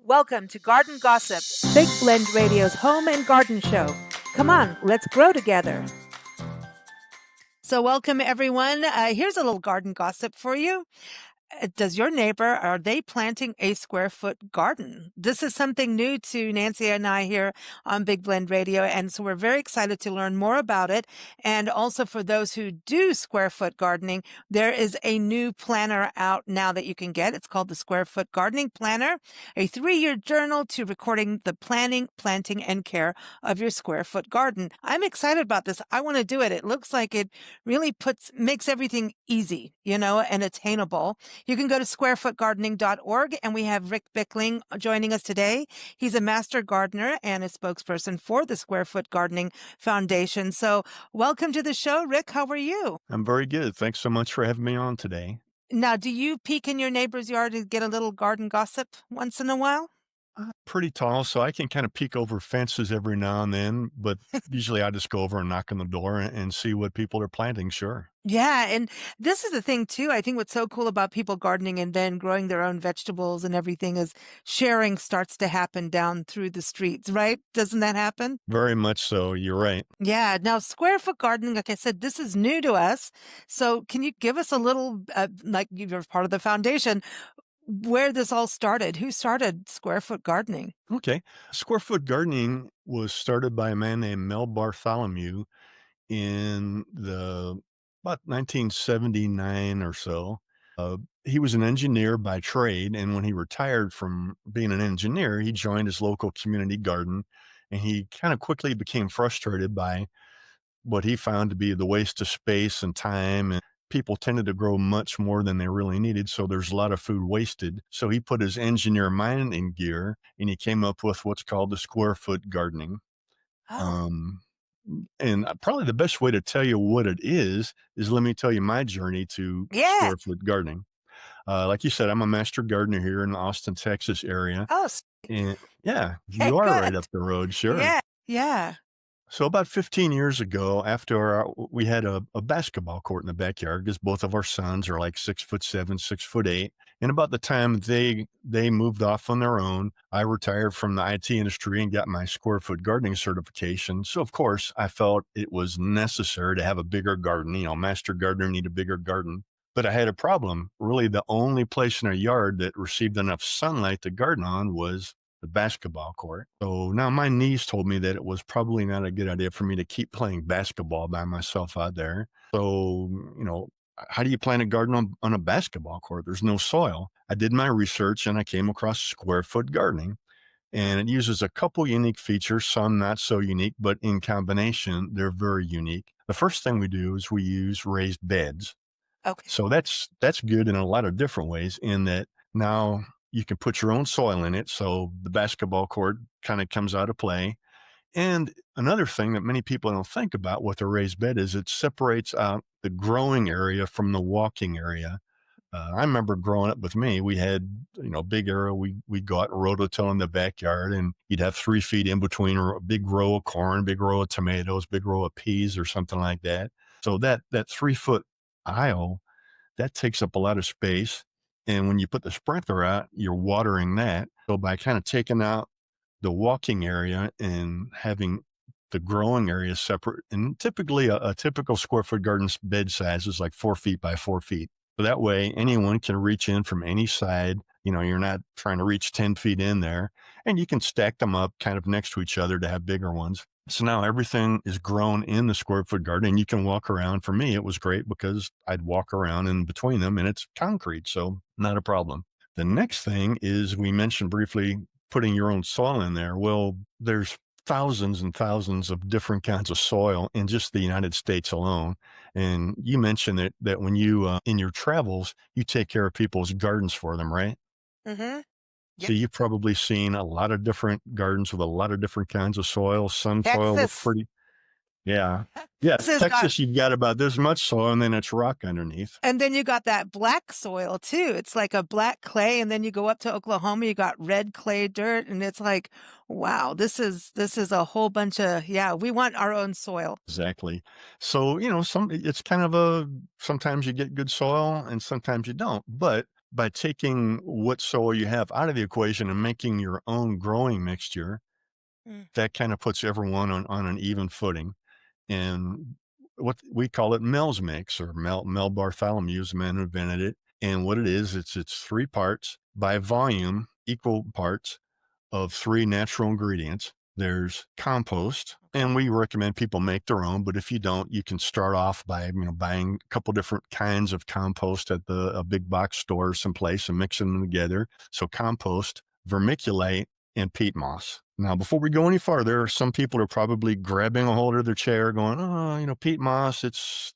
Welcome to Garden Gossip, Big Blend Radio's home and garden show. Come on, let's grow together. So, welcome everyone. Here's a little garden gossip for you. Does your neighbor, are they planting a square foot garden? This is something new to Nancy and I here on Big Blend Radio. And so we're very excited to learn more about it. And also for those who do square foot gardening, there is a new planner out now that you can get. It's called the Square Foot Gardening Planner, a 3-year journal to recording the planning, planting, and care of your square foot garden. I'm excited about this. I want to do it. It looks like it really makes everything easy, and attainable. You can go to squarefootgardening.org, and we have Rick Bickling joining us today. He's a master gardener and a spokesperson for the Square Foot Gardening Foundation. So welcome to the show, Rick. How are you? I'm very good. Thanks so much for having me on today. Now, do you peek in your neighbor's yard to get a little garden gossip once in a while? Pretty tall, so I can kind of peek over fences every now and then, but usually I just go over and knock on the door and see what people are planting, sure. Yeah, and this is the thing too. I think what's so cool about people gardening and then growing their own vegetables and everything is sharing starts to happen down through the streets, right? Doesn't that happen? Very much so, you're right. Yeah. Now, square foot gardening, like I said, this is new to us. So can you give us a little, like you're part of the foundation, where this all started? Who started square foot gardening? Okay. Square foot gardening was started by a man named Mel Bartholomew in the about 1979 or so. He was an engineer by trade, and when he retired from being an engineer, he joined his local community garden, and he kind of quickly became frustrated by what he found to be the waste of space and time, and people tended to grow much more than they really needed, so there's a lot of food wasted. So he put his engineer mind in gear, and he came up with what's called the square foot gardening. Oh, Um, and probably the best way to tell you what it is let me tell you my journey to yeah. square foot gardening. Like you said, I'm a master gardener here in the Austin, Texas area. Oh, And yeah, okay, you are right good. up the road. Sure. Yeah. Yeah. So about 15 years ago, after we had a basketball court in the backyard, because both of our sons are like 6'7", 6'8". And about the time they moved off on their own, I retired from the IT industry and got my square foot gardening certification. So of course, I felt it was necessary to have a bigger garden. Master gardener need a bigger garden. But I had a problem. Really, the only place in our yard that received enough sunlight to garden on was the basketball court. So now my niece told me that it was probably not a good idea for me to keep playing basketball by myself out there. So, how do you plant a garden on a basketball court? There's no soil. I did my research and I came across square foot gardening, and it uses a couple unique features, some not so unique, but in combination, they're very unique. The first thing we do is we use raised beds. Okay. So that's good in a lot of different ways, in that now you can put your own soil in it. So the basketball court kind of comes out of play. And another thing that many people don't think about with a raised bed is it separates out the growing area from the walking area. I remember growing up with me, we had, big area. We'd go out and rototill in the backyard, and you'd have 3 feet in between a big row of corn, big row of tomatoes, big row of peas or something like that. So that 3-foot aisle, that takes up a lot of space. And when you put the sprinkler out, you're watering that. So by kind of taking out the walking area and having the growing area separate, and typically a typical square foot garden's bed size is like 4 feet by 4 feet. So that way anyone can reach in from any side. You're not trying to reach 10 feet in there, and you can stack them up kind of next to each other to have bigger ones. So now everything is grown in the square foot garden, and you can walk around. For me, it was great because I'd walk around in between them, and it's concrete, so not a problem. The next thing is, we mentioned briefly putting your own soil in there. Well, there's thousands and thousands of different kinds of soil in just the United States alone. And you mentioned that when you, in your travels, you take care of people's gardens for them, right? Mm-hmm. So Yep. you've probably seen a lot of different gardens with a lot of different kinds of soil. Some soil look Texas. pretty. Yeah. Yeah. This has got, Texas, you've got about this much soil, and then it's rock underneath. and then you got that black soil too. It's like a black clay, and then you go up to Oklahoma, you got red clay dirt, and it's like, wow, this is a whole bunch of, yeah, we want our own soil. Exactly. So, it's kind of sometimes you get good soil and sometimes you don't. But by taking what soil you have out of the equation and making your own growing mixture, Mm. that kind of puts everyone on an even footing. And what we call it Mel's mix, or Mel Bartholomew is the man who invented it. And what it is, it's three parts by volume, equal parts of three natural ingredients. There's compost, Okay. and we recommend people make their own. But if you don't, you can start off by buying a couple different kinds of compost at a big box store someplace and mixing them together. So compost, vermiculite, and peat moss. Now, before we go any farther, some people are probably grabbing a hold of their chair, going, "Oh, peat moss, it's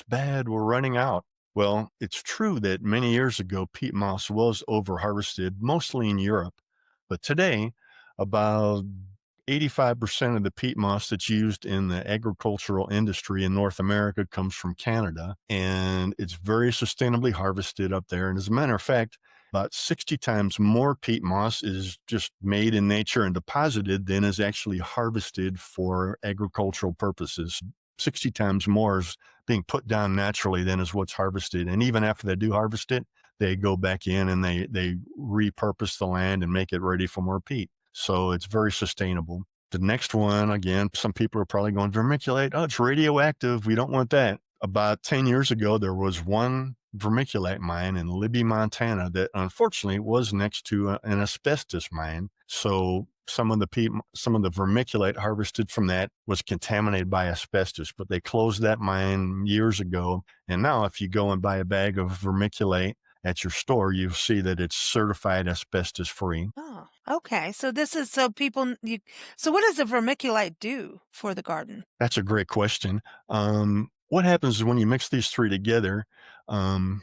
bad. We're running out." Well, it's true that many years ago, peat moss was over harvested, mostly in Europe. But today, about 85% of the peat moss that's used in the agricultural industry in North America comes from Canada, and it's very sustainably harvested up there. And as a matter of fact, about 60 times more peat moss is just made in nature and deposited than is actually harvested for agricultural purposes. 60 times more is being put down naturally than is what's harvested. And even after they do harvest it, they go back in and they repurpose the land and make it ready for more peat. So it's very sustainable. The next one, again, some people are probably going vermiculite. Oh, it's radioactive. We don't want that. About 10 years ago, there was one vermiculite mine in Libby, Montana that unfortunately was next to an asbestos mine. So some of the vermiculite harvested from that was contaminated by asbestos, but they closed that mine years ago. And now if you go and buy a bag of vermiculite at your store, you'll see that it's certified asbestos free. Oh, okay. So this is so so what does the vermiculite do for the garden? That's a great question. What happens is when you mix these three together, um,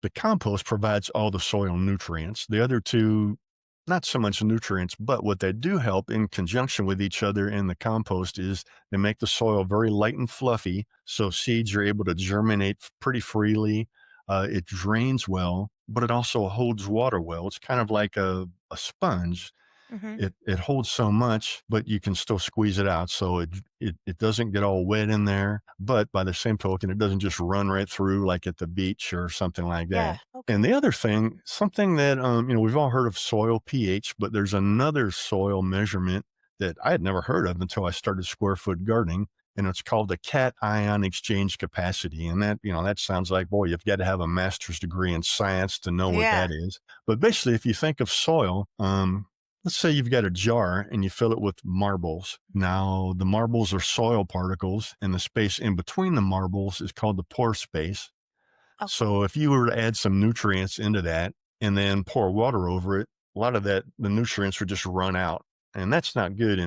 the compost provides all the soil nutrients. The other two, not so much nutrients, but what they do help in conjunction with each other in the compost is they make the soil very light and fluffy. So seeds are able to germinate pretty freely. It drains well, but it also holds water well. It's kind of like a sponge. Mhm. It holds so much, but you can still squeeze it out. So it doesn't get all wet in there. But by the same token, it doesn't just run right through like at the beach or something like that. Yeah, And okay. the other thing, something that we've all heard of soil pH, but there's another soil measurement that I had never heard of until I started square foot gardening. And it's called the cation exchange capacity. And that sounds like, boy, you've got to have a master's degree in science to know what Yeah. that is. But basically, if you think of soil, let's say you've got a jar and you fill it with marbles. Mhm. Now, the marbles are soil particles, and the space in between the marbles is called the pore space. Okay. So, if you were to add some nutrients into that and then pour water over it, a lot of the nutrients would just run out. And that's not good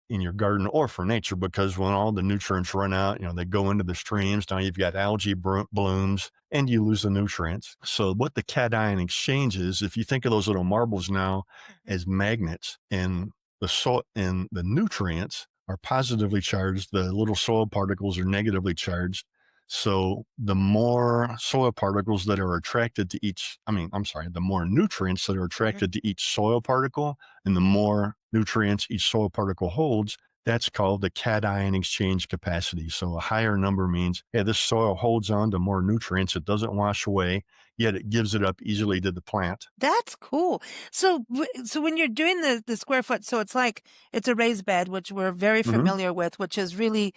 in your garden or for nature, because when all the nutrients run out, they go into the streams. Now you've got algae blooms and you lose the nutrients. So what the cation exchange is, if you think of those little marbles now Mhm. as magnets, and the soil and the nutrients are positively charged, the little soil particles are negatively charged. So the more soil particles that are attracted to the more nutrients that are Mhm. attracted to each soil particle, and the more nutrients each soil particle holds, that's called the cation exchange capacity. So a higher number means, yeah, this soil holds on to more nutrients. It doesn't wash away, yet it gives it up easily to the plant. That's cool. So when you're doing the square foot, so it's like it's a raised bed, which we're very Hmm. familiar with, which is really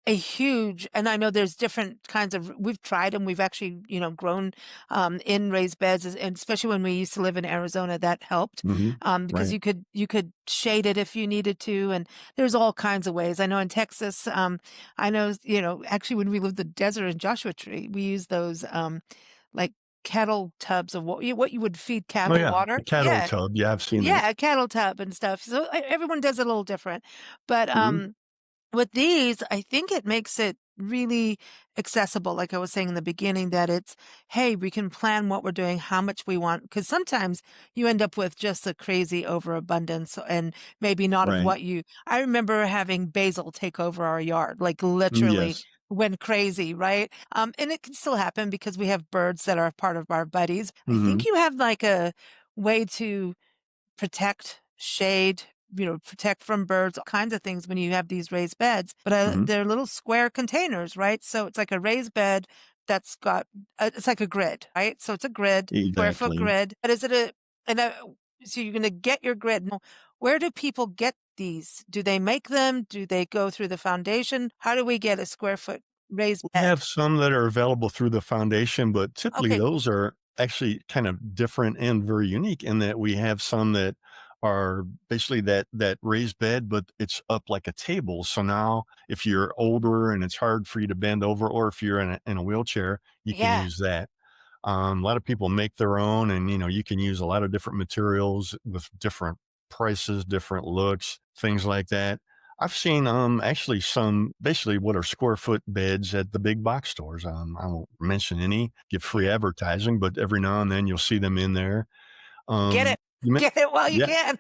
a huge, and I know there's different kinds of, we've tried them. We've actually, grown in raised beds, and especially when we used to live in Arizona, that helped Hmm. because Right. you could shade it if you needed to, and there's all kinds of ways. I know in Texas, I know, actually when we lived in the desert in Joshua Tree, we used those like kettle tubs of what you would feed Oh cattle yeah. water. The cattle Yeah, tub. Yeah, I've seen that. yeah, a cattle tub and stuff. So everyone does it a little different, but Hmm. with these, I think it makes it really accessible. Like I was saying in the beginning, that it's, hey, we can plan what we're doing, how much we want. Because sometimes you end up with just a crazy overabundance and maybe not of Right. what you. I remember having basil take over our yard, like literally Yes. went crazy, right? And it can still happen because we have birds that are part of our buddies. I Hmm. think you have like a way to protect shade, protect from birds, all kinds of things when you have these raised beds. But Hmm. they're little square containers, right? So it's like a raised bed, that's got it's like a grid, right? So it's a grid, square foot Exactly. grid. But is it a and so you're gonna get your grid. Now, where do people get these? Do they make them? Do they go through the foundation? How do we get a square foot raised We bed? have some that are available through the foundation, but typically Okay, those are actually kind of different and very unique in that we have some that are basically that raised bed, but it's up like a table. So now if you're older and it's hard for you to bend over, or if you're in a wheelchair, you can yeah, use that. A lot of people make their own, and you can use a lot of different materials with different prices, different looks, things like that. I've seen actually some basically what are square foot beds at the big box stores. I won't mention any, give free yeah. advertising, but every now and then you'll see them in there. Get it, You men- get it while you yeah, can.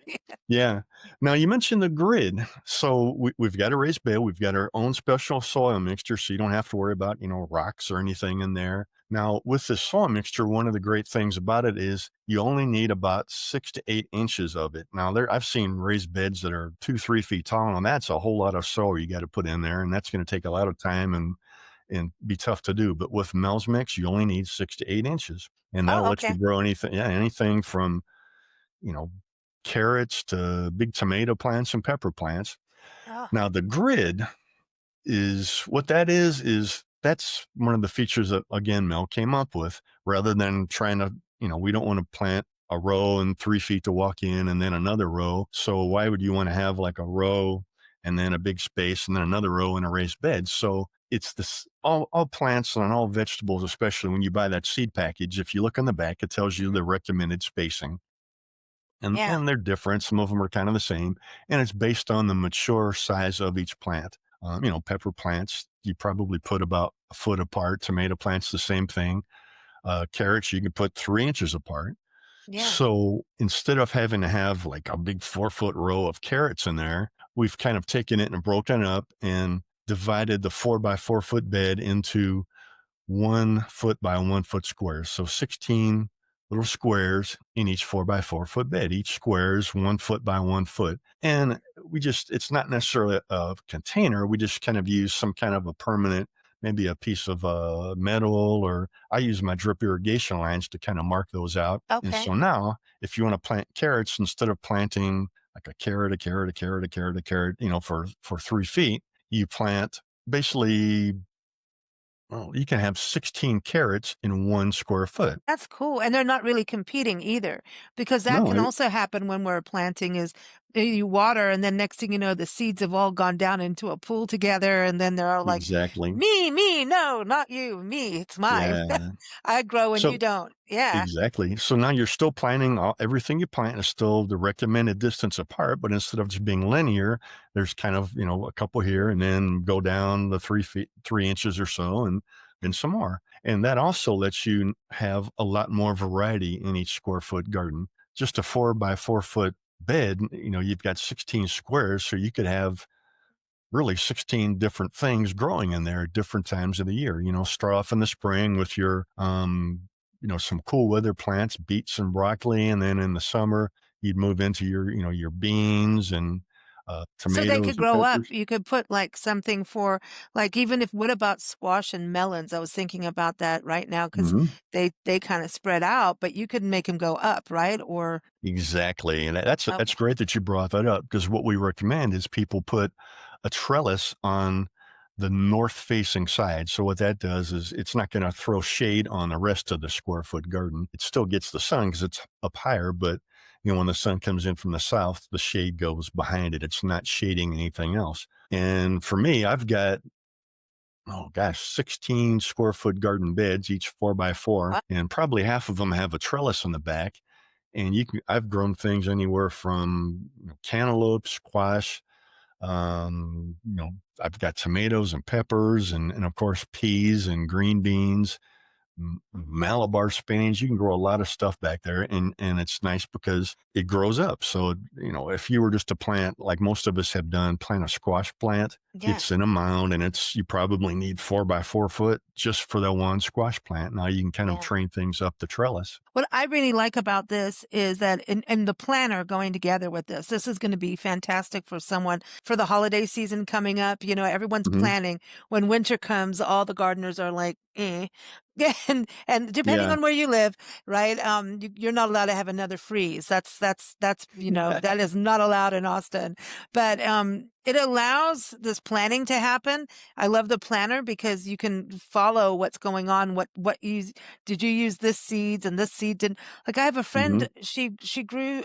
yeah. Now you mentioned the grid. So we've got a raised bed. We've got our own special soil mixture, so you don't have to worry about rocks or anything in there. Now with this soil mixture, one of the great things about it is you only need about 6 to 8 inches of it. Now I've seen raised beds that are 2, 3 feet tall, and that's a whole lot of soil you got to put in there, and that's going to take a lot of time and be tough to do. But with Mel's Mix, you only need 6 to 8 inches, and that'll Oh, let you okay. grow anything. Yeah, anything from you know, carrots to big tomato plants and pepper plants. Oh, Now, the grid is what that is that's one of the features that, again, Mel came up with rather than trying to, we don't want to plant a row and 3 feet to walk in and then another row. So, why would you want to have like a row and then a big space and then another row in a raised bed? So, it's this all plants and all vegetables, especially when you buy that seed package. If you look on the back, it tells you mhm. the recommended spacing and Yeah, and they're different. Some of them are kind of the same, and it's based on the mature size of each plant. Pepper plants you probably put about a foot apart. Tomato plants the same thing. Carrots you can put 3 inches apart. yeah. So instead of having to have like a big 4 foot row of carrots in there, we've kind of taken it and broken it up and divided the 4 by 4 foot bed into 1 foot by 1 foot squares. So 16 little squares in each 4 by 4 foot bed. Each square is 1 foot by 1 foot. And it's not necessarily a container. We just kind of use some kind of a permanent, maybe a piece of metal, or I use my drip irrigation lines to kind of mark those out. And Okay. so now, if you want to plant carrots, instead of planting like a carrot, a carrot, a carrot, a carrot, a carrot, for 3 feet, you plant basically well, you can have 16 carrots in 1 square foot. That's cool, and they're not really competing either, because that No, can also happen when we're planting is you water, and then next thing you know, the seeds have all gone down into a pool together, and then they're all like, exactly. me, no, not you, me, it's mine. Yeah. I grow and you So don't." Yeah. exactly. So now you're still planting everything you plant is still the recommended distance apart, but instead of just being linear, there's kind of, a couple here and then go down the 3 feet, 3 inches or so, and then some more. And that also lets you have a lot more variety in each square foot garden. Just a 4 by 4 foot bed, you've got 16 squares. So you could have really 16 different things growing in there at different times of the year. Start off in the spring with your, some cool weather plants, beets and broccoli. And then in the summer, you'd move into your beans and So they could tomatoes and grow up. peppers. You could put, like, something for like, even if what about squash and melons? I was thinking about that right now because Mhm. they kinda spread out, but you could make them go up, right? Or Exactly, and that's okay. great that you brought that up because what we recommend is people put a trellis on the north-facing side. So what that does is it's not gonna throw shade on the rest of the square foot garden. It still gets the sun because it's up higher, but, when the sun comes in from the south, the shade goes behind it. It's not shading anything else. And for me, I've got, oh gosh, 16 square foot garden beds, each 4 by 4, What? and probably half of them have a trellis on the back, and I've grown things anywhere from cantaloupe, squash, I've got tomatoes and peppers and of course peas and green beans, Malabar spinach. You can grow a lot of stuff back there, and it's nice because it grows up. So if you were just to plant like most of us have done, plant a squash plant, Yeah. it's in a mound, and you probably need 4 by 4 foot just for that one squash plant. Now you can kind of Yeah. train things up the trellis. What I really like about this is that and the planner going together with this is going to be fantastic for someone for the holiday season coming up. Everyone's Hmm. planning. When winter comes, all the gardeners are like, eh. And depending Yeah. on where you live, right? You're not allowed to have another freeze. That's that is not allowed in Austin. But it allows this planning to happen. I love the planner because you can follow what's going on, what you did you use this seeds and this seed didn't. Like I have a Hmm. friend, she grew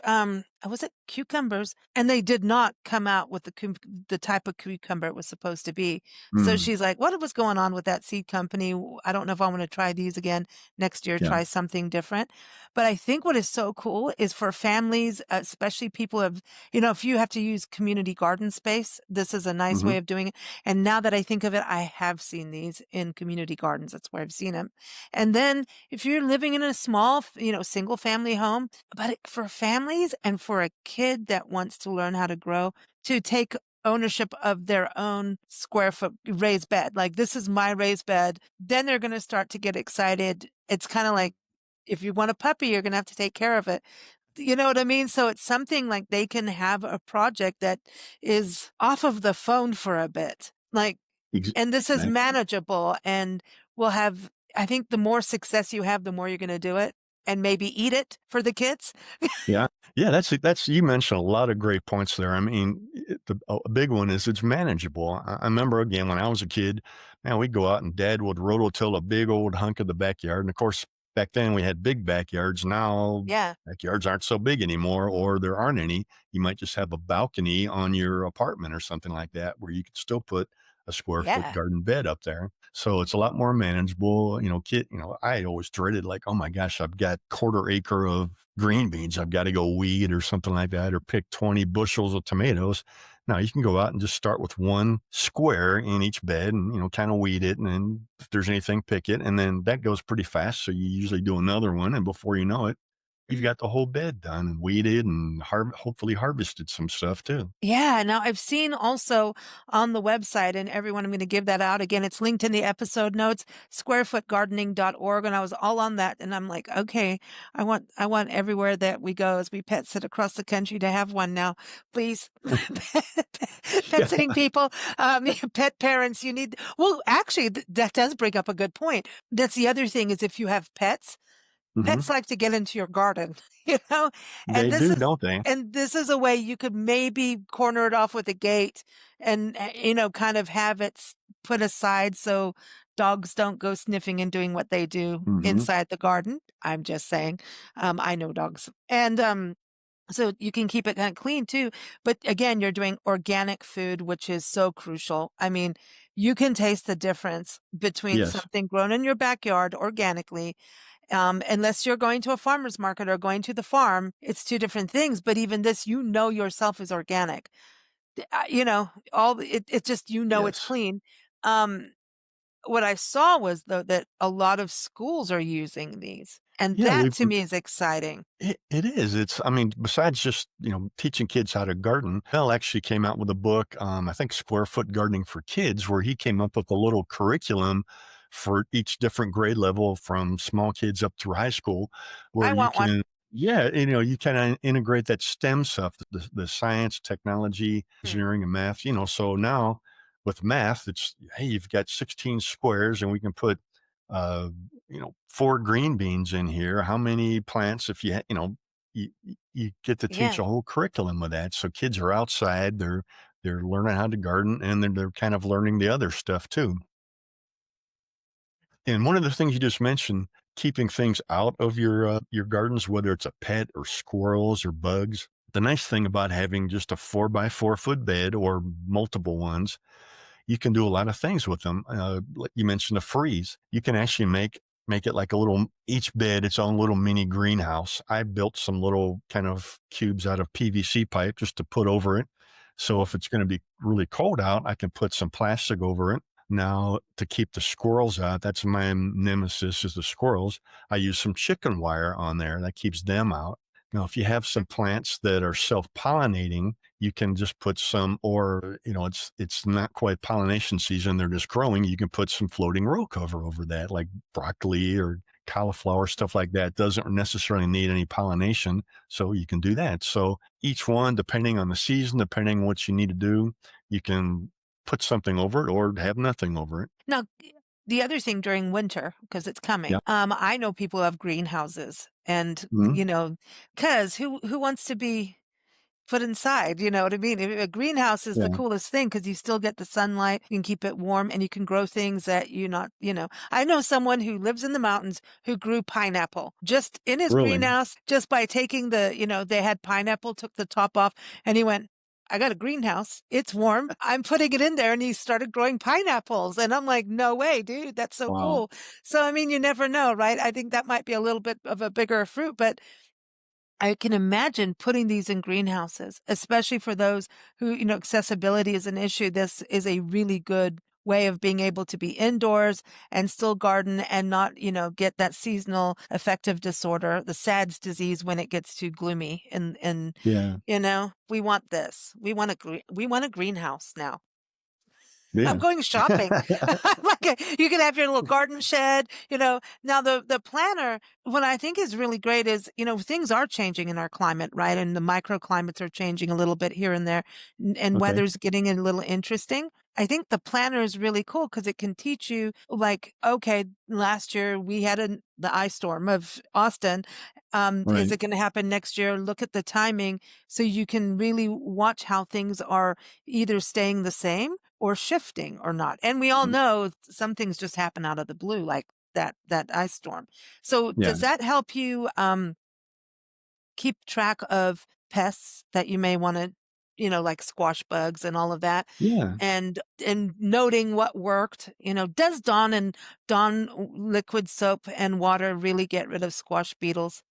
was it cucumbers, and they did not come out with the type of cucumber it was supposed to be. So Mm. she's like, what was going on with that seed company? I don't know if I want to try these again next year, Yeah. try something different. But I think what is so cool is for families, especially people have, if you have to use community garden space, this is a nice Hmm. way of doing it. And now that I think of it, I have seen these in community gardens. That's where I've seen them. And then if you're living in a small, single family home, but for families and for a kid that wants to learn how to grow, to take ownership of their own square foot raised bed. Like this is my raised bed. Then they're going to start to get excited. It's kind of like if you want a puppy, you're going to have to take care of it. You know what I mean? So it's something like they can have a project that is off of the phone for a bit. Like, and this is Exactly. manageable and will have, I think the more success you have, the more you're going to do it and maybe eat it for the kids. Yeah. Yeah, that's you mentioned a lot of great points there. I mean, a big one is it's manageable. I remember again when I was a kid, man, we'd go out and Dad would rototill a big old hunk of the backyard. And of course, back then we had big backyards. Now Yeah. backyards aren't so big anymore, or there aren't any. You might just have a balcony on your apartment or something like that, where you could still put a square foot Yeah. garden bed up there. So it's a lot more manageable. I always dreaded like, oh my gosh, I've got quarter acre of green beans. I've got to go weed or something like that, or pick 20 bushels of tomatoes. Now you can go out and just start with one square in each bed and, kind of weed it. And then if there's anything, pick it. And then that goes pretty fast. So you usually do another one. And before you know it, you've got the whole bed done and weeded and hopefully harvested some stuff too. Yeah. Now I've seen also on the website, and everyone, I'm going to give that out again. It's linked in the episode notes, squarefootgardening.org. And I was all on that. And I'm like, okay, I want everywhere that we go as we pet sit across the country to have one now. Please. Pet Yeah. sitting people, pet parents, you need, well, actually, that does bring up a good point. That's the other thing is if you have pets, Hmm. pets like to get into your garden, you know, and They do, don't they? this is a way you could maybe corner it off with a gate and, kind of have it put aside so dogs don't go sniffing and doing what they do Hmm. inside the garden. I'm just saying, I know dogs and, so you can keep it kind of clean too. But again, you're doing organic food, which is so crucial. I mean, you can taste the difference between Yes. something grown in your backyard organically, unless you're going to a farmer's market or going to the farm, it's two different things. But even this, yourself is organic. It just, it's Yes. clean. Um, what I saw was though that a lot of schools are using these. And Yeah, that we've to me is exciting. it is. I mean, besides just, teaching kids how to garden, Mel actually came out with a book, I think Square Foot Gardening for Kids, where he came up with a little curriculum for each different grade level from small kids up through high school, where I you want one. can, yeah, you kind of integrate that STEM stuff, the science, technology, Hmm. engineering, and math, so now with math, it's, hey, you've got 16 squares and we can put, uh, 4 green beans in here. How many plants, if you get to teach Yeah. a whole curriculum with that. So kids are outside, they're learning how to garden and then they're kind of learning the other stuff too. And one of the things you just mentioned, keeping things out of your gardens, whether it's a pet or squirrels or bugs. The nice thing about having just a 4 by 4 foot bed or multiple ones, you can do a lot of things with them. Like you mentioned a freeze. You can actually make it like a little, each bed its own little mini greenhouse. I built some little kind of cubes out of PVC pipe just to put over it. So Cool. if it's going to be really cold out, I can put some plastic over it. Now, to keep the squirrels out, that's my nemesis is the squirrels. I use some chicken wire on there that keeps them out. Now, if you have some plants that are self-pollinating, you can just put some, or it's not quite pollination season; they're just growing. You can put some floating row cover over that, like broccoli or cauliflower, stuff like that. Doesn't necessarily need any pollination, so you can do that. So each one, depending on the season, depending on what you need to do, you can put something over it or have nothing over it. Now, the other thing during winter, because it's Yeah. coming, I know people have greenhouses and, Mhm. because who wants to be put inside, you know what I mean? A greenhouse is the Yeah. coolest thing because you still get the sunlight, you can keep it warm, and you can grow things that you not, I know someone who lives in the mountains who grew pineapple just in his Really? greenhouse, just by taking they had pineapple, took the top off, and he went, I got a greenhouse. It's warm. I'm putting it in there. And he started growing pineapples. And I'm like, no way, dude. That's so Wow. cool. So, I mean, you never know, right? I think that might be a little bit of a bigger fruit, but I can imagine putting these in greenhouses, especially for those who, accessibility is an issue. This is a really good way of being able to be indoors and still garden and not, get that seasonal affective disorder, the SADS disease when it gets too gloomy. And Yeah. we want this. We want a greenhouse now. I'm Yeah. going shopping. You can have your little garden shed, Now the planner, what I think is really great is, things are changing in our climate, right? And the microclimates are changing a little bit here and there, and Okay. weather's getting a little interesting. I think the planner is really cool because it can teach you, like, okay, last year we had the ice storm of Austin. Is Right. it going to happen next year? Look at the timing so you can really watch how things are either staying the same or shifting or not. And we all Mm. know some things just happen out of the blue, like that ice storm. So Yeah. does that help you keep track of pests that you may want to, like squash bugs and all of that, Yeah. and noting what worked? Does Dawn liquid soap and water really get rid of squash beetles?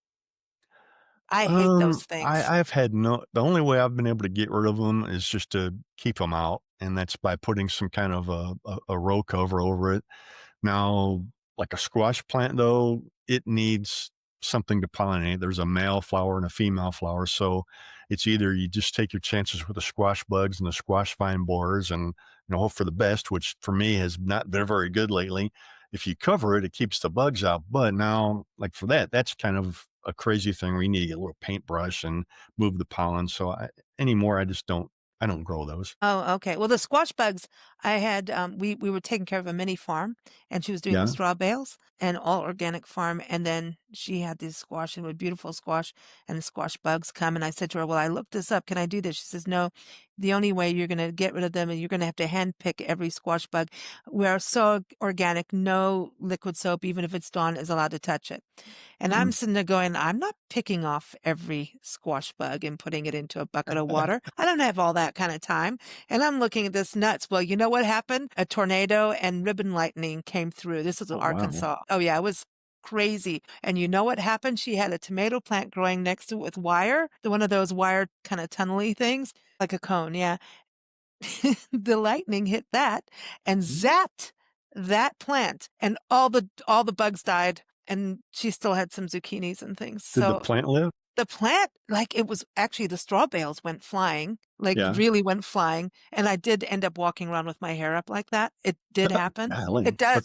I hate those things. I've had the only way I've been able to get rid of them is just to keep them out, and that's by putting some kind of a row cover over it. Now, like a squash plant, though, it needs something to pollinate. There's a male flower and a female flower. So it's either you just take your chances with the squash bugs and the squash vine borers and hope for the best, which for me has not been very good lately. If you cover it, it keeps the bugs out. But now, like for that, that's kind of a crazy thing where you need to get a little paintbrush and move the pollen. So anymore, I don't grow those. Oh, okay. Well, the squash bugs, I had, we were taking care of a mini farm and she was doing the Yeah. straw bales and all organic farm. And then she had these squash and a beautiful squash and the squash bugs come. And I said to her, well, I looked this up. Can I do this? She says, no, the only way you're going to get rid of them and you're going to have to hand pick every squash bug. We're so organic, no liquid soap, even if it's Dawn, is allowed to touch it. And I'm Mm. sitting there going, I'm not picking off every squash bug and putting it into a bucket of water. I don't have all that kind of time. And I'm looking at this nuts. Well, you know what happened? A tornado and ribbon lightning came through. This is in Oh, wow. Arkansas. Oh, yeah, it was crazy. And you know what happened? She had a tomato plant growing next to it with wire, one of those wired kind of tunnely things, like a cone. Yeah. The lightning hit that and Mhm. zapped that plant, and all the bugs died, and she still had some zucchinis and things. Did the So plant live? the plant, like, it was actually the straw bales went flying, like, Yeah. really went flying, and I did end up walking around with my hair up like that. It did happen. It Golly. does. But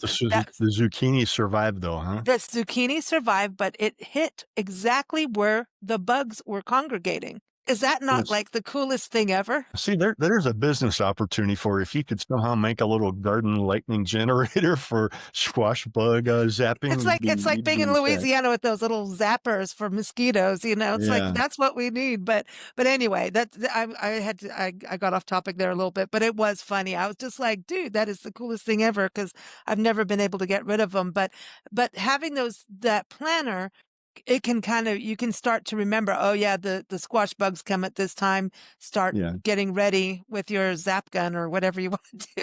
the zucchini survived though, huh? The zucchini survived, but it hit exactly where the bugs were congregating. Is that not Yes. like the coolest thing ever? See, there's a business opportunity for if you could somehow make a little garden lightning generator for squash bug, zapping, It's like you'd being be in in check. Louisiana with those little zappers for mosquitoes, It's like Yeah. that's what we need. But anyway, I got off topic there a little bit, but it was funny. I was just like, dude, that is the coolest thing ever because I've never been able to get rid of them. But having that planner, it can you can start to remember, oh yeah, the squash bugs come at this time. Start Yeah. getting ready with your zap gun or whatever you want to do.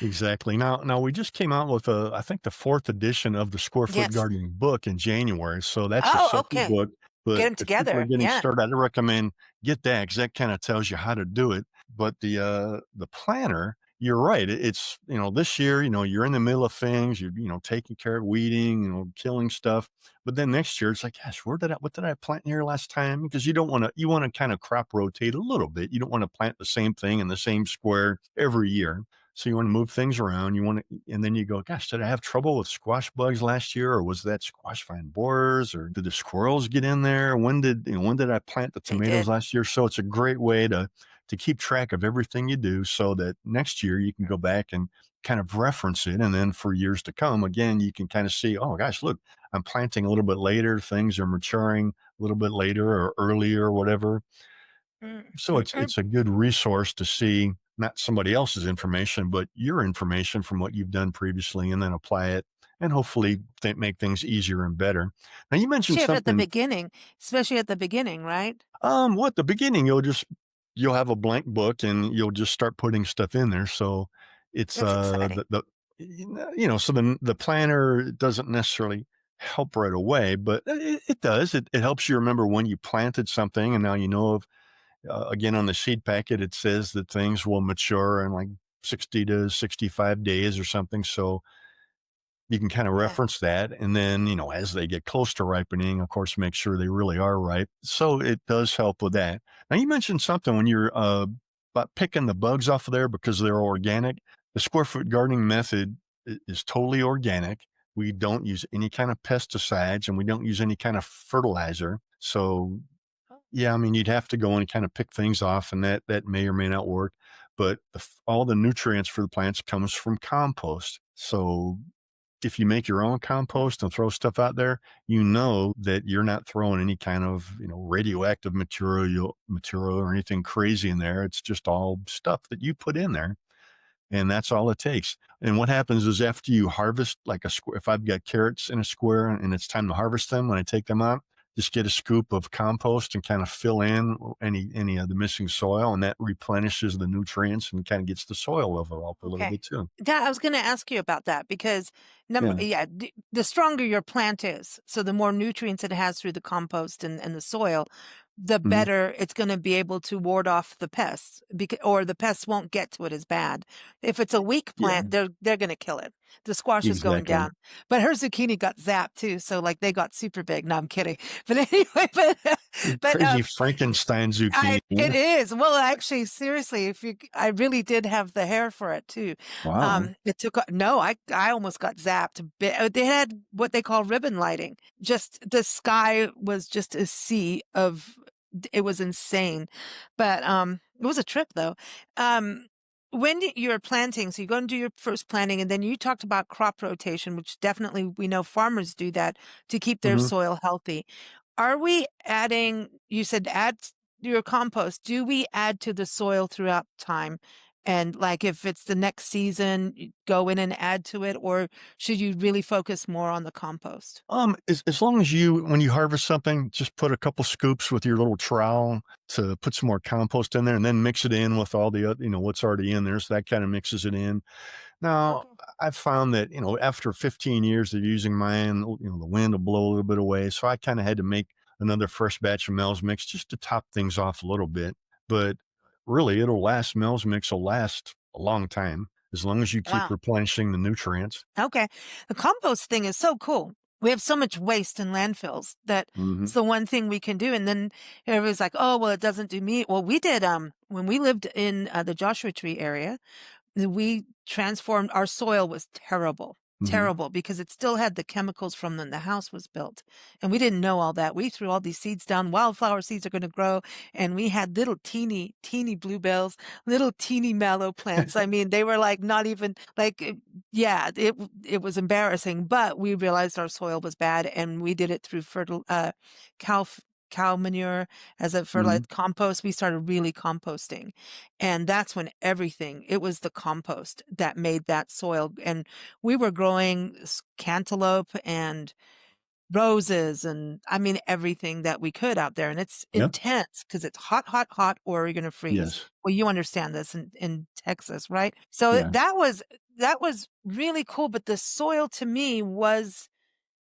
Exactly. Now we just came out with I think the 4th edition of the Square Foot Yes. Gardening book in January. So that's a Oh, simple okay. book. Get But them if people are together. getting Yeah. started, I'd recommend get that because that kind of tells you how to do it. But the planner, you're right. It's, this year, you're in the middle of things, you're, taking care of weeding, killing stuff. But then next year it's like, gosh, what did I plant here last time? Because you want to kind of crop rotate a little bit. You don't want to plant the same thing in the same square every year. So you want to move things around. And then you go, gosh, did I have trouble with squash bugs last year? Or was that squash vine borers? Or did the squirrels get in there? When did I plant the They tomatoes did. last year? So it's a great way to keep track of everything you do so that next year you can go back and kind of reference it. And then for years to come, again, you can kind of see, oh gosh, look, I'm planting a little bit later. Things are maturing a little bit later or earlier or whatever. Mm, So mm, it's mm. a good resource to see not somebody else's information, but your information from what you've done previously and then apply it and hopefully make things easier and better. Now you mentioned Especially at the something. beginning, especially at the beginning, right? Well, at the beginning, you'll have a blank book and you'll just start putting stuff in there. So it's That's exciting. so the planner doesn't necessarily help right away, but it does. It helps you remember when you planted something, and now you know of. Again, on the seed packet, it says that things will mature in like 60 to 65 days or something. So you can kind of Yeah. reference that. And then, as they get close to ripening, of course, make sure they really are ripe. So it does help with that. Now, you mentioned something when you're about picking the bugs off of there because they're organic. The square foot gardening method is totally organic. We don't use any kind of pesticides and we don't use any kind of fertilizer. So, Oh, yeah, I mean, you'd have to go and kind of pick things off, and that may or may not work. But all the nutrients for the plants comes from compost. So if you make your own oh, compost and throw stuff out there, you know that you're not throwing any kind of, radioactive material or anything crazy in there. It's just all stuff that you put in there. And that's all it takes. And what happens is after you harvest like a square, if I've got carrots in a square and it's time to harvest them, when I take them out, just get a scoop of compost and kind of fill in any of the missing soil, and that replenishes the nutrients and kind of gets the soil level up a little okay. bit too. Yeah, I was going to ask you about that because Yeah. yeah, the stronger your plant is, so the more nutrients it has through the compost and the soil, the Hmm. better it's going to be able to ward off the pests because or the pests won't get to it as bad. If it's a weak Yeah. plant, they're going to kill it. The squash is going Exactly. down, but her zucchini got zapped too, so like they got super big. No, I'm kidding. But anyway, but Crazy Frankenstein zucchini. it Yeah. is. Well, actually, seriously, if you I really did have the hair for it too. Wow. It took no, I almost got zapped. They had what they call ribbon lighting. Just the sky was just a sea of it was insane. But it was a trip though. Um you're planting, so you go and do your first planting, and then you talked about crop rotation, which definitely we know farmers do that to keep their Hmm. soil healthy. Are we adding, you said add your compost. Do we add to the soil throughout time? And like if it's the next season, you go in and add to it, or should you really focus more on the compost? As long as when you harvest something, just put a couple scoops with your little trowel to put some more compost in there, and then mix it in with all the what's already in there. So that kind of mixes it in. Now, Okay. I've found that, after 15 years of using mine, the wind will blow a little bit away. So I kind of had to make another fresh batch of Mel's Mix just to top things off a little bit. But really, Mel's Mix will last a long time as long as you keep Wow. replenishing the nutrients. Okay. The compost thing is so cool. We have so much waste in landfills that Hmm. it's the one thing we can do. And then everybody's like, oh, well, it doesn't do meat. Well, we did, when we lived in the Joshua Tree area, we transformed our soil was terrible, Hmm. terrible because it still had the chemicals from when the house was built. And we didn't know all that. We threw all these seeds down. Wildflower seeds are going to grow. And we had little teeny bluebells, little teeny mallow plants. I mean, they were like not even like, yeah, it was embarrassing, but we realized our soil was bad and we did it through cow, cow manure as a Hmm. fertilized compost. We started really composting. And that's when it was the compost that made that soil. And we were growing cantaloupe and roses and I mean everything that we could out there. And it's Yep. intense because it's hot, hot, hot, or you're going to freeze. Yes. Well, you understand this in Texas, right? So Yeah. that was really cool. But the soil to me was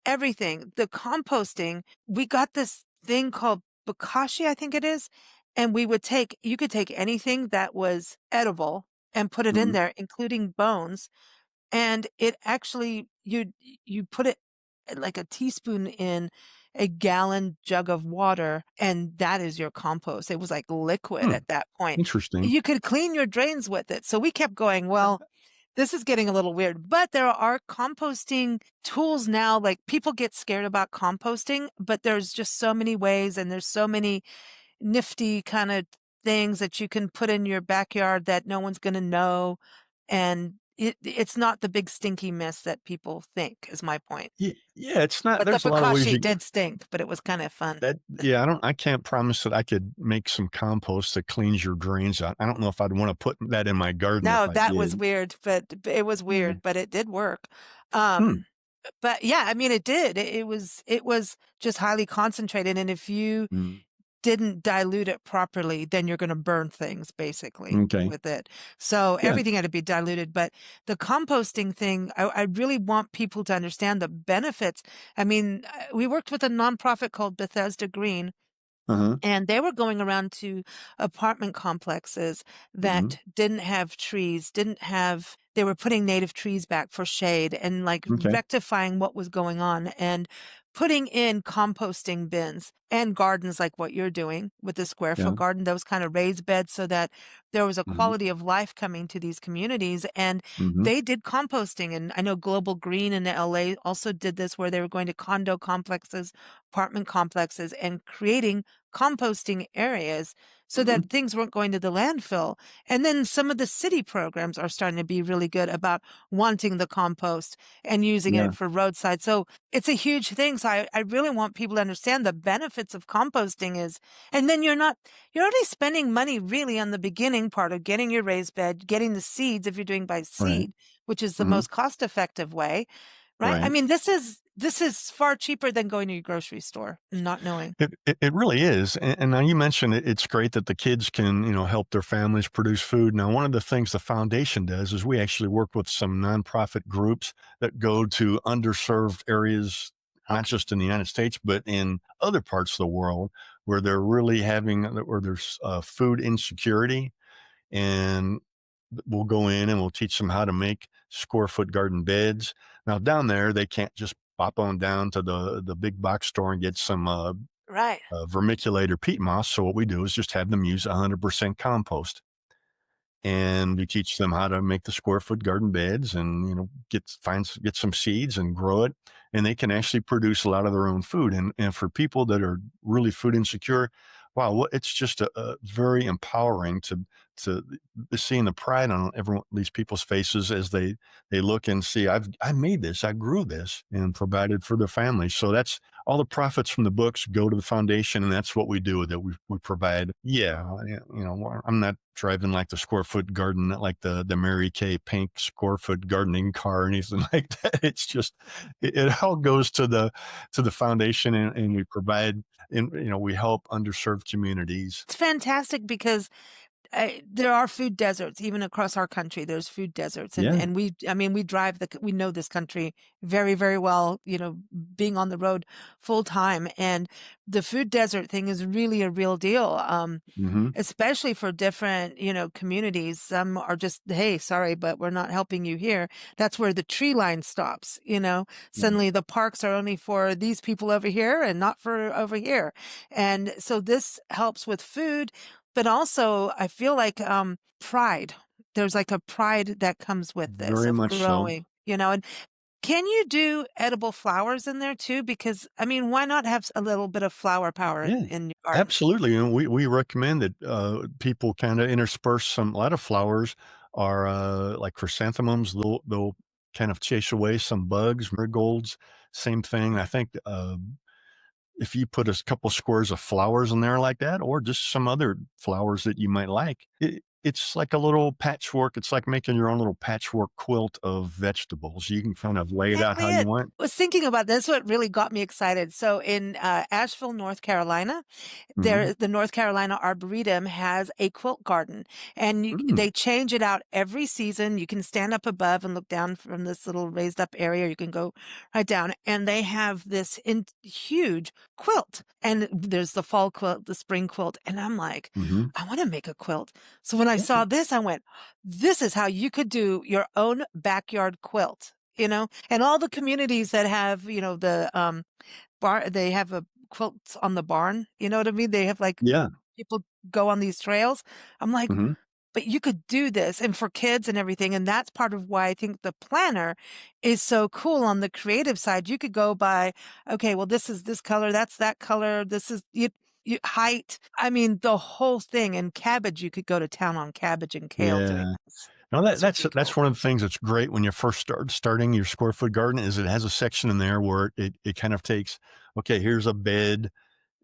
everything. The composting, we got this thing called bokashi, I think it is. And you could take anything that was edible and put it in Mhm. there, including bones. And it actually, you put it like a teaspoon in a gallon jug of water, and that is your compost. It was like liquid Hmm. at that point. Interesting. You could clean your drains with it. So we kept going, well, this is getting a little weird, but there are composting tools now. Like people get scared about composting, but there's just so many ways and there's so many nifty kind of things that you can put in your backyard that no one's going to know. And it's not the big stinky mess that people think is my point. Yeah, it's not But the there's a lot of ways bokashi you did stink, but it was kind of fun. that I can't promise that I could make some compost that cleans your drains out. I don't know if I'd wanna put that in my garden if No, I that was did. weird, but it was Yeah. weird, but it did work. Hmm. But yeah, I mean, it did. It was just highly concentrated. And if you Mm. didn't dilute it properly, then you're going to burn things basically Okay. with it. So Yeah. everything had to be diluted. But the composting thing, I really want people to understand the benefits. I mean, we worked with a nonprofit called Bethesda Green, Uh-huh. and they were going around to apartment complexes Mhm. that didn't have trees, they were putting native trees back for shade and like Okay. rectifying what was going on and putting in composting bins and gardens like what you're doing with the square Yeah. foot garden, those kind of raised beds so that there was a Mhm. quality of life coming to these communities. And Mhm. they did composting. And I know Global Green in LA also did this where they were going to condo complexes, apartment complexes, and creating composting areas so Mhm. that things weren't going to the landfill. And then some of the city programs are starting to be really good about wanting the compost and using Yeah. it for roadside. So it's a huge thing. So I really want people to understand the benefits of composting is, and then you're only spending money really on the beginning part of getting your raised bed, getting the seeds if you're doing by Right. seed, which is the Mhm. most cost effective way. Right. I Right. mean, this is far cheaper than going to your grocery store and not knowing. It really is, and now you mentioned it's great that the kids can, help their families produce food. Now, one of the things the foundation does is we actually work with some nonprofit groups that go to underserved areas, not Okay. just in the United States, but in other parts of the world where they're really having where there's, food insecurity, and we'll go in and we'll teach them how to make square foot garden beds. Now, down there, they can't just pop on down to the big box store and get some, Right. vermiculite or peat moss. So what we do is just have them use 100% compost, and we teach them how to make the square foot garden beds and get some seeds and grow it, and they can actually produce a lot of their own food. And for people that are really food insecure, wow, it's just a very empowering to seeing the pride on everyone these people's faces as they look and see, I made this, I grew this and provided for their families. So that's all the profits from the books go to the foundation, and that's what we do with it. We provide. Yeah, I'm not driving like the square foot garden, like the Mary Kay pink square foot gardening car or anything like that. It's just it all goes to the foundation, and we provide, and we help underserved communities. It's fantastic because there are food deserts even across our country. There's food deserts, and Yeah. I mean, we know this country very, very well. Being on the road full time, and the food desert thing is really a real deal. Hmm. Especially for different, communities. Some are just, hey, sorry, but we're not helping you here. That's where the tree line stops. Yeah. Suddenly the parks are only for these people over here and not for over here. And so this helps with food, but also I feel like pride. There's like a pride that comes with this Very of much so. growing. And can you do edible flowers in there too? Because I mean, why not have a little bit of flower power Yeah, in your garden? absolutely. And we recommend that people kind of intersperse a lot of flowers are like chrysanthemums. They'll kind of chase away some bugs. Marigolds, same thing. I think if you put a couple squares of flowers in there like that, or just some other flowers that you might like, it's like a little patchwork. It's like making your own little patchwork quilt of vegetables. You can kind of lay it out how Exactly you it. want. I was thinking about this. What really got me excited. So in Asheville, North Carolina, Hmm. the North Carolina Arboretum has a quilt garden, and Mm. they change it out every season. You can stand up above and look down from this little raised up area. You can go right down, and they have this huge quilt. And there's the fall quilt, the spring quilt, and I'm like, Hmm. I want to make a quilt. So when I Yeah. saw this, I went, this is how you could do your own backyard quilt, and all the communities that have, they have a quilts on the barn. You know what I mean? They have like Yeah. people go on these trails. I'm like, Mhm. but you could do this and for kids and everything. And that's part of why I think the planner is so cool on the creative side. You could go by, okay, well, this is this color, that's that color, this is height. I mean, the whole thing. And cabbage, you could go to town on cabbage and kale doing Yeah. this. No, This would be that's cool. one of the things that's great when you first starting your square foot garden is it has a section in there where it kind of takes, okay, here's a bed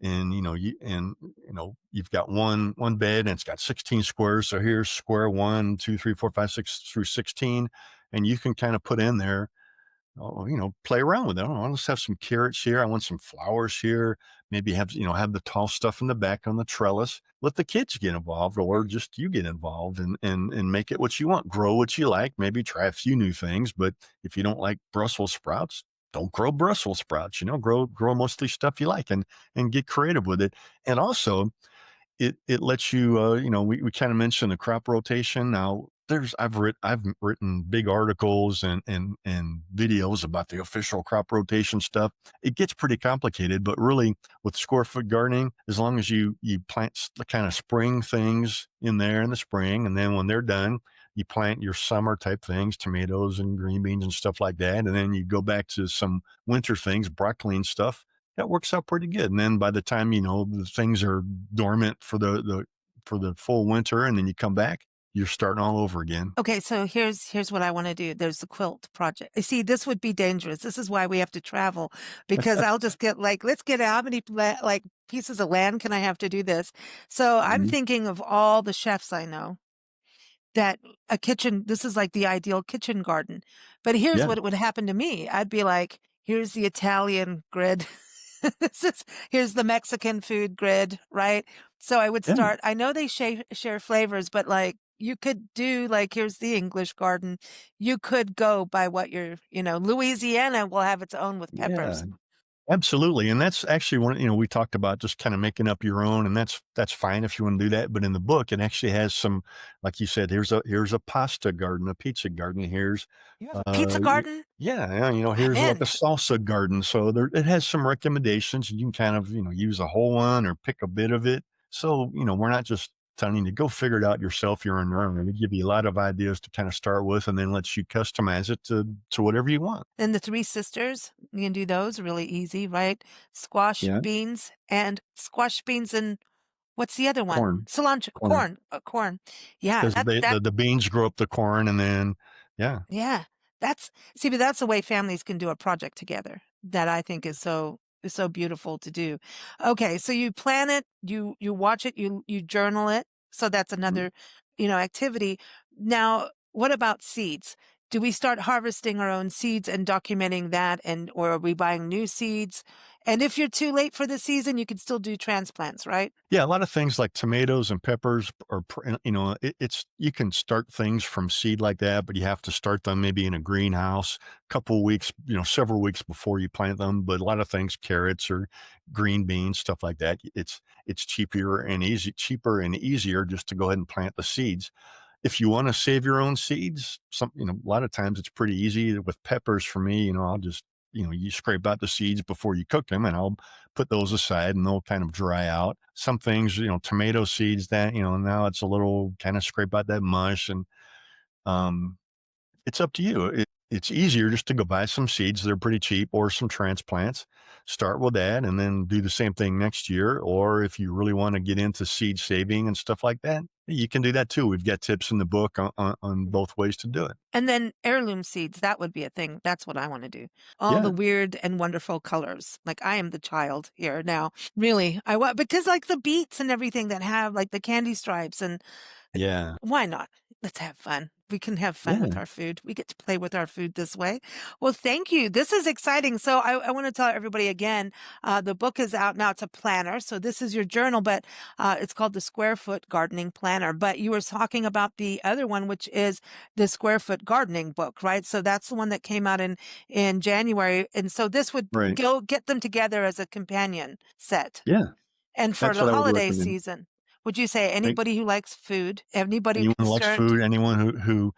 and you've got one bed and it's got 16 squares. So here's square 1, 2, 3, 4, 5, 6 through 16. And you can kind of put in there, play around with it. Oh, let's have some carrots here. I want some flowers here. Maybe have the tall stuff in the back on the trellis. Let the kids get involved, or just you get involved and make it what you want. Grow what you like. Maybe try a few new things. But if you don't like Brussels sprouts, don't grow Brussels sprouts. Grow mostly stuff you like and get creative with it. And also, it lets you, we kind of mentioned the crop rotation. Now I've written big articles and videos about the official crop rotation stuff. It gets pretty complicated, but really with square foot gardening, as long as you plant the kind of spring things in there in the spring, and then when they're done, you plant your summer type things, tomatoes and green beans and stuff like that, and then you go back to some winter things, broccoli and stuff, that works out pretty good. And then by the time the things are dormant for the full winter, and then you come back, you're starting all over again. Okay, so here's what I want to do. There's the quilt project. You see, this would be dangerous. This is why we have to travel because I'll just get like, let's get how many like pieces of land can I have to do this? So I'm Mhm. thinking of all the chefs I know that a kitchen, this is like the ideal kitchen garden. But here's Yeah, what would happen to me. I'd be like, here's the Italian grid. Here's the Mexican food grid, right? So I would yeah, start, I know they share flavors, but like you could do like, here's the English garden. You could go by what Louisiana will have its own with yeah. peppers. Absolutely, and that's actually we talked about just kinda making up your own, and that's fine if you wanna do that, but in the book, it actually has some, like you said, here's a pasta garden, a pizza garden, here's, You have a pizza garden? yeah, yeah, I'm here's like a in. salsa garden, so it has some recommendations, you can kind of, use a whole one or pick a bit of it. So, we're not just telling you to go figure it out yourself, you're on your own. We give you a lot of ideas to kinda start with and then lets you customize it to whatever you want. And the Three Sisters, you can do those really easy, right? Squash Yeah, beans and what's the other one? corn, Cilantro, corn. corn. Yeah, 'Cause the beans grow up the corn and then yeah, yeah, but that's the way families can do a project together that I think is so beautiful to do. Okay, so you plan it, you watch it, you journal it. So that's mhm. another, activity. Now, what about seeds? Do we start harvesting our own seeds and documenting that or are we buying new seeds? And if you're too late for the season, you can still do transplants, right? Yeah, a lot of things like tomatoes and peppers are it's you can start things from seed like that, but you have to start them maybe in a greenhouse, couple weeks, several weeks before you plant them, but a lot of things, carrots or green beans, stuff like that, it's cheaper and easier just to go ahead and plant the seeds. If you wanna save your own seeds, a lot of times it's pretty easy. With peppers for me, I'll just you scrape out the seeds before you cook them, and I'll put those aside, and they'll kind of dry out. Some things, tomato seeds that, now it's a little kinda scrape out that mush, and, um, it's up to you. It's easier just to go buy some seeds, they're pretty cheap, or some transplants. Start with that and then do the same thing next year, or if you really wanna get into seed saving and stuff like that, you can do that too. We've got tips in the book on both ways to do it. And then heirloom seeds, that would be a thing. That's what I wanna do. All the Yeah, weird and wonderful colors. Like, I am the child here now. Really, I want because, like, the beets and everything that have, like, the candy stripes and yeah, why not? Let's have fun. We can have fun with yeah, our food. We get to play with our food this way. Well, thank you. This is exciting. So I want to tell everybody again, the book is out now. It's a planner. So this is your journal, but it's called the Square Foot Gardening Planner. But you were talking about the other one, which is the Square Foot Gardening book, right? So that's the one that came out in January. And so this would right. go get them together as a companion set Yeah, and for that's the what I would holiday recommend. season. Would you say anybody who likes food, anybody Anyone who likes concerned? food, anyone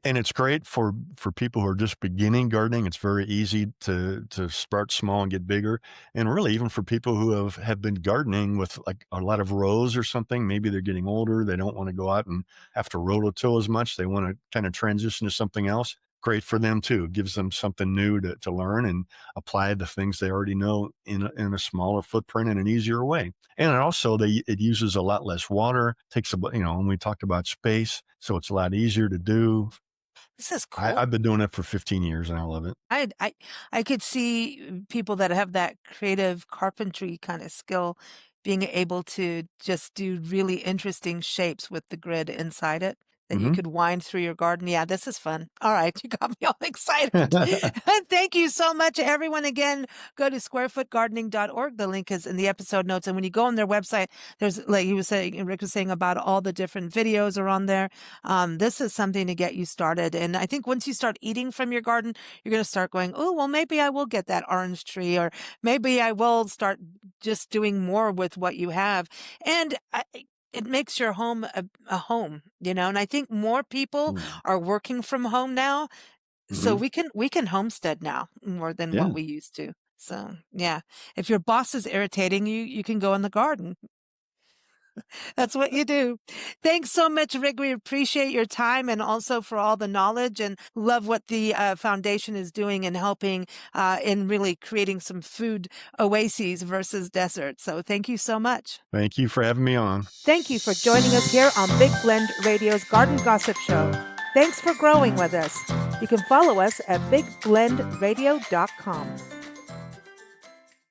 and it's great for people who are just beginning gardening. It's very easy to start small and get bigger. And really, even for people who have been gardening with like a lot of rows or something, maybe they're getting older, they don't want to go out and have to rototill as much. They want to kind of transition to something else. Great for them too. It gives them something new to learn and apply the things they already know in a smaller footprint in an easier way. And also it uses a lot less water, takes about, when we talked about space, so it's a lot easier to do. This is cool. I've been doing it for 15 years and I love it. I could see people that have that creative carpentry kind of skill being able to just do really interesting shapes with the grid inside it that you Mhm. could wind through your garden. Yeah, this is fun. All right, you got me all excited. Thank you so much, everyone. Again, go to squarefootgardening.org. The link is in the episode notes. And when you go on their website, there's, like Rick was saying, about all the different videos are on there. This is something to get you started. And I think once you start eating from your garden, you're going to start going, oh, well, maybe I will get that orange tree, or maybe I will start just doing more with what you have. And it makes your home a home, and I think more people Mm. are working from home now. So Mhm. we can homestead now more than what Yeah. we used to. So yeah, if your boss is irritating you, you can go in the garden. That's what you do. Thanks so much, Rick. We appreciate your time and also for all the knowledge, and love what the foundation is doing and helping in really creating some food oases versus deserts. So thank you so much. Thank you for having me on. Thank you for joining us here on Big Blend Radio's Garden Gossip Show. Thanks for growing with us. You can follow us at bigblendradio.com.